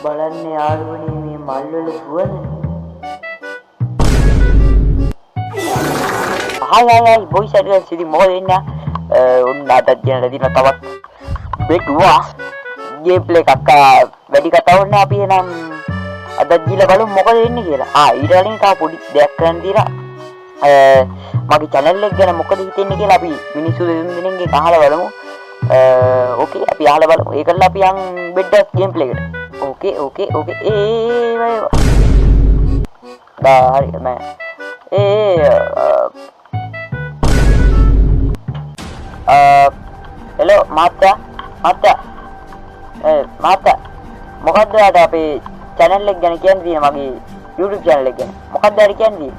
බලන්න යාළුවනේ මේ මල්වල සුවඳ. හායි බොයිස් ඇඩ්වන්ස් ඉතින් මොකද වෙන්නේ? ඔන්න අදත් කියන්න දින තවත් බෙටුවා ගේම් ප්ලේ එකක් වැඩි කතාවක් නෑ. අපි එනම් අදත් ගිහලා බලමු මොකද වෙන්නේ කියලා. ඊට කලින් තව පොඩි දෙයක් කරන්න තියෙනවා. මගේ channel එක ගැන මොකද හිතෙන්නේ කියලා අපි මිනිස්සු දෙන්නෙක්ගෙන් අහලා බලමු. ඕකේ අපි අහලා බලමු. ඒකල්ල අපි යන් බෙඩ්ඩස් ගේම් ප්ලේ එකට. ඕකේ හරි මම hello මහත්තයා මොකද්ද ඔයාලට අපේ channel එක ගැන කියන්න තියෙන මගේ YouTube channel එක ගැන මොකක්ද ඔයාලට කියන්නේ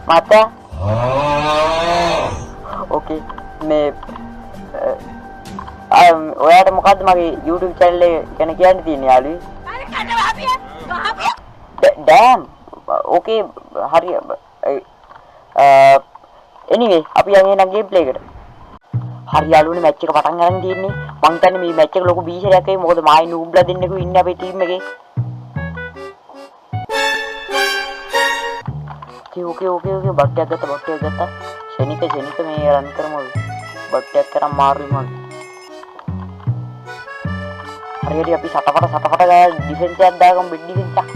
මහත්තයා ඕකේ මේ ඔයාලට මොකද්ද මගේ YouTube channel එක ගැන කියන්න තියෙන්නේ යාළුවෝ damn ඕකේ හරි anyway අපි යන්නේ නම් ගේම් ප්ලේ එකට. හරි යාළුවනේ මැච් එක පටන් ගන්න තියෙන්නේ. මං හිතන්නේ මේ මැච් එක ලොකු බීසරයක් වෙයි. මොකද මායි නූබ්ලා දෙන්නෙකු ඉන්නේ අපේ ටීම් එකේ. ඕකේ බට්ටයක් ගත්තා. ෂෙනික මේ රන් කරමු. බට්ටයක් කරන් මාරුයි මම. හරියට අපි සටපට ගාලා ඩිෆෙන්ස් එකක් දාගමු බෙඩ් ඩිෆෙන්ස් එකක්.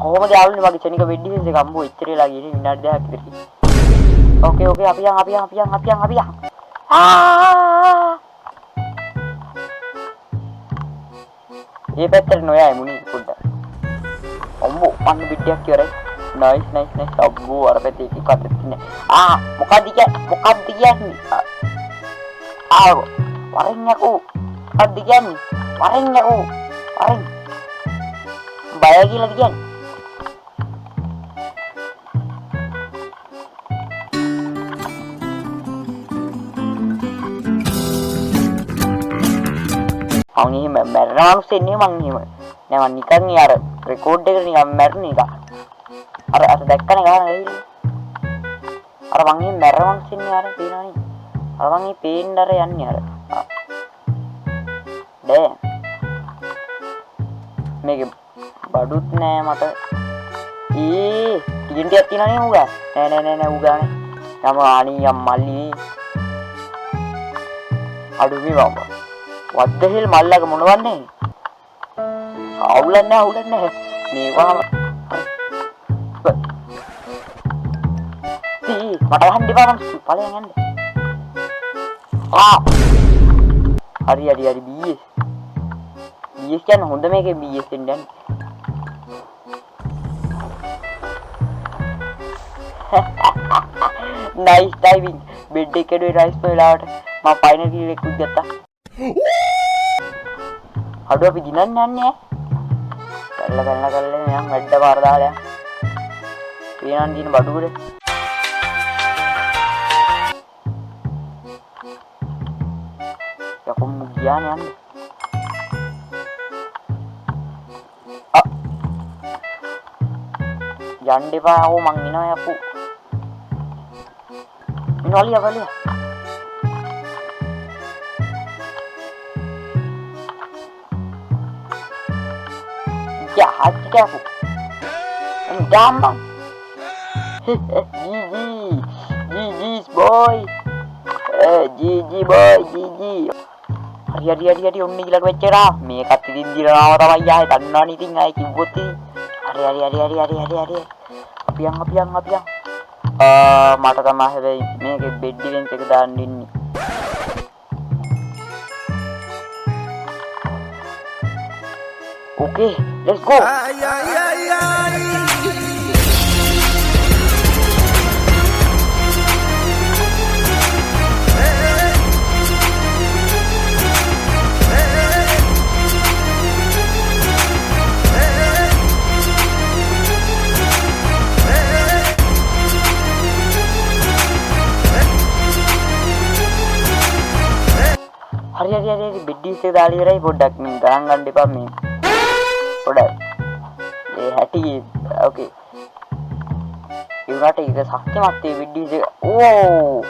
කොහොමද යාළුවනේ මගේ චෙනික වෙඩ් ඩිෆෙන්ස් එක අම්බෝ ඉච්චර වෙලා ගියේ විනාඩි 2ක් විතර. ඕකේ අපි යන්. මේ පැත්තට නොයයි මුනි පොඩ්ඩක්. අම්බෝ අන්න බිඩ්ඩයක් ඉවරයි. නයිස්. අම්බෝ අර පැත්තේ එකක් අතට ඉන්නේ. මොකද්ද කියන්නේ? වරෙන් යකෝ. මොකද්ද කියන්නේ? වරෙන් බය කියලාද කියන්නේ? මං එහෙම මැරෙනවලුස් එන්නේ මං එහෙම. නෑ මං නිකන් අර රෙකෝඩ් එකට නිකන් මැරෙන එක. අර දැක්කනේ ගාන ගිහින්. අර මං එහෙම මැරෙනවලුස් එන්නේ අර පේනවනේ. අර මං මේ පේන්න අර යන්නේ අර. දැන් මේක බඩුත් නෑ මට. ටිකෙන්ටියක් තියෙනවනේ උගා. නෑ උගානේ. යම අනියම් මල්ලි. අඩු මේ වම්බ. what the hell මල්ලක මොනවන්නේ? අවුලක් නෑ. මේවා මට ගහන්න දෙපා මම ඵලයන් යන්න. හරි BS කියන්නේ හොඳ මේකේ BS එන්නේ. nice diving bed එක කැඩුවේ රයිස් වෙලාවට මම ෆයිනල් කිල් එකක් ගත්තා. අඩුව අපි දිනන්න යන්නේ කල්ලා මම වැඩ පාර දාලා යන්න. පේනන් දින බඩුවල යකම් ගියානේ යන්නේ. යන්න එපා. මං එනවා යපු. මිනෝලිය බලය. hati aku. Gampang. GG boy. GG boy. හරි ඔන්න ඊළඟ වෙච්ච එක මේකත් ඉතින් දිනනවා තමයි ආයේ දන්නවනේ ඉතින් ආයේ කිව්වොත් ඉතින් හරි අපි යන් මට තමයි හැබැයි මේකේ බෙඩ් ඩිෆෙන්ස් එක දාන්න ඉන්නේ. Okay, let's go. හරි බෙඩ්ඩිස් එක දාලා ඉවරයි පොඩ්ඩක් මින් ගණන් ගන්න එපා මේ පොඩ්ඩක් ඒ හැටි ඕකේ ඒකට ඒක ශක්තිමත් ඒ බෙඩ්ඩිස් එක ඕ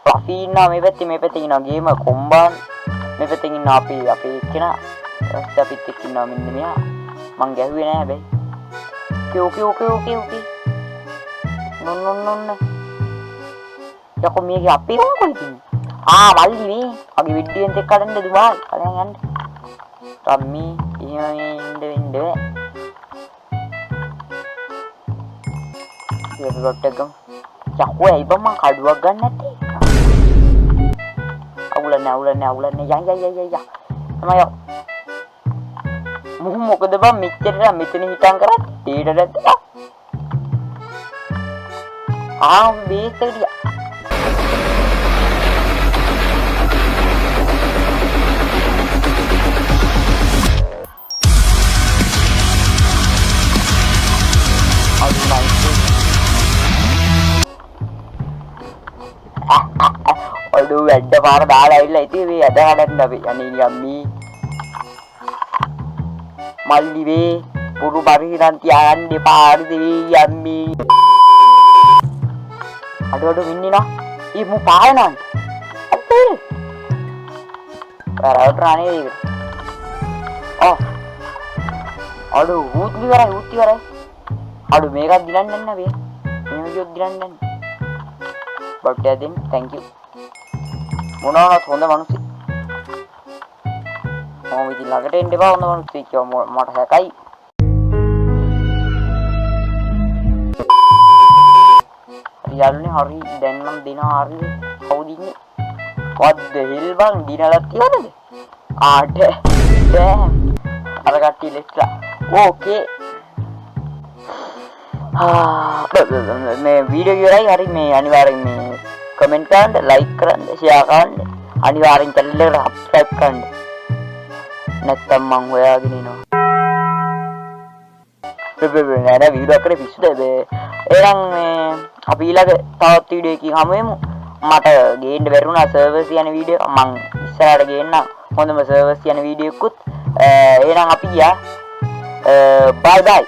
ෆ්ලෆි ඉන්නවා මේ පැත්තේ ඉන්නවා ගේම කොම්බාන් මේ පැත්තේ ඉන්නවා අපි එක්කෙනා ඊට අපිත් එක්ක ඉන්නවා මෙන්න මෙයා මං ගැහුවේ නෑ හැබැයි ඕකේ නොන්න යකෝ මේකේ අපේ කොහෙද ඉන්නේ මල්ලි මේ මගේ විඩ්ඩියෙන් එක්ක කඩන්න දුමා කලින් යන්න රම්මි එහෙම ඉන්න බෑ ඒක රොට් එක යකෝ ඇයි බං මං කඩුවක් ගන්න නැත්තේ අවුලන්නේ යා තමයි මුහු මොකද බං මෙතන හිටන් කරත් ඊට දැද්දා බේස් එක ගියා අඩු වැඩ පාර දාලා ඇවිල්ලා ඉතින් මේ අද හදන්න අපි අනේ යම්මි මල්ලි වේ පුරු පරිහිරන් තියාගන්න එපා හරිද වේ යම්මි අඩු මින්නිනා ඊ මු පායනන් අපේ කරවට රානේ ඒක අඩු හුත් ඉවරයි අඩු මේකක් දිනන්න නැන්න වේ මේක කියොත් දිනන්න නැන්න බට් දෙන්න thank you මොනවාවත් හොඳ මිනිස්සු මම ඉතින් ළඟට එන්න එපා හොඳ මිනිස්සු කිව්වා මට හැකයි යාළුවනේ හරි දැන් නම් දිනවා හරිද කවුද ඉන්නේ what the hell බං දිනලා තියනද damn අර කට්ටිය ලෙස්ලා ඕකේ මේ වීඩියෝ ඉවරයි හරි මේ අනිවාර්යෙන් මේ කමෙන්ට් කරන්න ලයික් කරන්න ෂෙයා කරන්න අනිවාර්යෙන් channel එකට subscribe කරන්න නැත්තම් මං හොයාගෙන ඉනවා නෑ වීඩියෝ කරේ පිස්සුද එහෙනම් මේ අපි ඊළඟ තවත් වීඩියෝ එකකින් හමු වෙමු මට ගේන්න බැරුණා සර්වර්ස් යන වීඩියෝ මං ඉස්සරහට ගේන්න හොඳම සර්වර්ස් යන වීඩියෝ එකකුත් එහෙනම් අපි ගියා bye bye